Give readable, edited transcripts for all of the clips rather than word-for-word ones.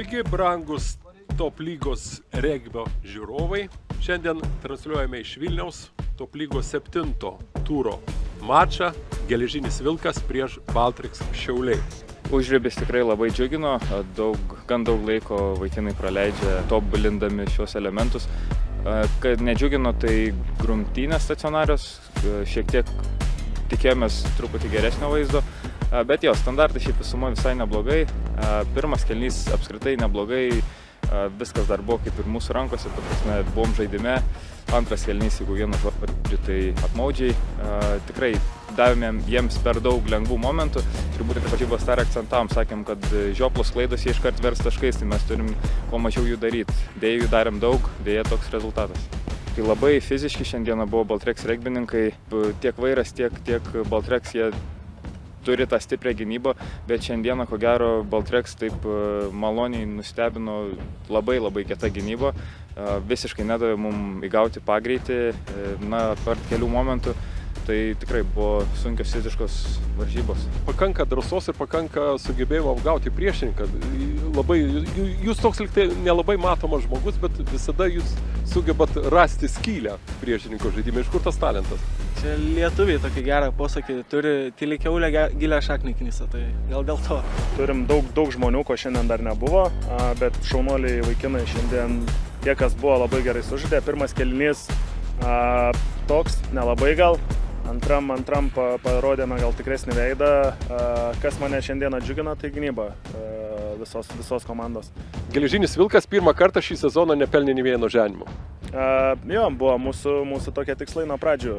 Sveiki, brangus Top lygos regbio žiūrovai. Šiandien transliuojame iš Vilniaus Top lygos 7 turo mačą Geležinis Vilkas prieš Baltriks Šiauliai. Užribis tikrai labai džiugino, gan daug laiko vaikinai praleidžia tobulindami šios elementus. Kad nedžiugino, tai grumtynės stacionarios, šiek tiek tikėjomės truputį geresnio vaizdo, bet jo, standartai šiaip visuma visai neblogai. Pirmas kėlinys apskritai neblogai, viskas dar buvo kaip ir mūsų rankose, ta prasme, buvom žaidime. Antras kėlinys, jeigu vienu žodžiu, tai apmaudžiai. Tikrai davėm jiems per daug lengvų momentų ir būtent varžybos dar akcentavom, sakėm, kad žioplos klaidos jie iškart vers taškais, tai mes turim kuo mažiau jų daryti. Deja, jų darėm daug, deja toks rezultatas. Tai labai fiziški šiandieną buvo Baltreks regbininkai, tiek Vairas, tiek Baltreks, jie turi tą stiprią gynybą, bet šiandieną, ko gero, Baltreks taip maloniai nustebino, labai kieta gynyba, visiškai nedavė mums įgauti pagreitį, apart kelių momentų. Tai tikrai buvo sunkios fiziškos varžybos. Pakanka drąsos ir pakanka sugebėjimo apgauti priešininką. Jūs toks lyg tai nelabai matomas žmogus, bet visada jūs sugebat rasti skylę priešininko žaidime. Iš kur tas talentas? Čia lietuviai tokį gerą posakį turi, tyli kiaulė gilią šaknį knisa, tai gal dėl to. Turim daug žmonių, ko šiandien dar nebuvo, bet šaunuoliai vaikinai šiandien tie, kas buvo, labai gerai sužaidė. Pirmas kėlinys toks, nelabai gal. Antram parodėme gal tikresnį veidą. Kas mane šiandieną džiugina, tai gynyba visos komandos. Geležinis Vilkas pirmą kartą šį sezoną nepelnė nė vieno ženimo. Jo, buvo mūsų tokie tikslai nuo pradžių.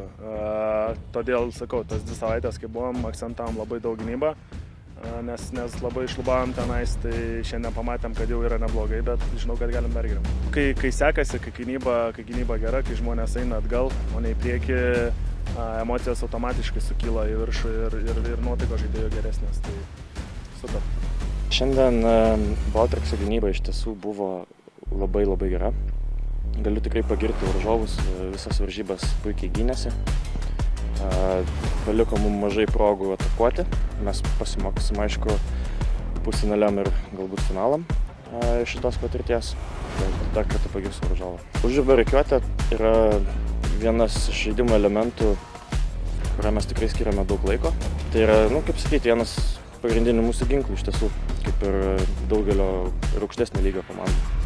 Todėl, sakau, tas 2 savaitės, kai buvom, akcentavom labai daug gynybą, nes labai šlubavom tenais, tai šiandien pamatėm, kad jau yra neblogai, bet žinau, kad galim dar geriau. Kai sekasi, kai gynyba gera, kai žmonės eina atgal, o ne į priekį, emocijos automatiškai sukyla į viršų ir nuotaikos žaidėjo geresnės, tai super. Šiandien Baltrikso gynyba iš tiesų buvo labai gera. Galiu tikrai pagirti varžovus, visas varžybas puikiai gynėsi. Paliko mums mažai progų atakuoti, mes pasimokysim, aišku, pusfinaliam ir galbūt finalam iš šitos patirties. Dar kartą pagirsiu varžovą. Užribio rikiuotė yra vienas iš žaidimo elementų, kurią mes tikrai skiriame daug laiko. Tai yra, kaip sakyti, vienas pagrindinių mūsų ginklų iš tiesų, kaip ir daugelio ir aukštesnio lygio komandų.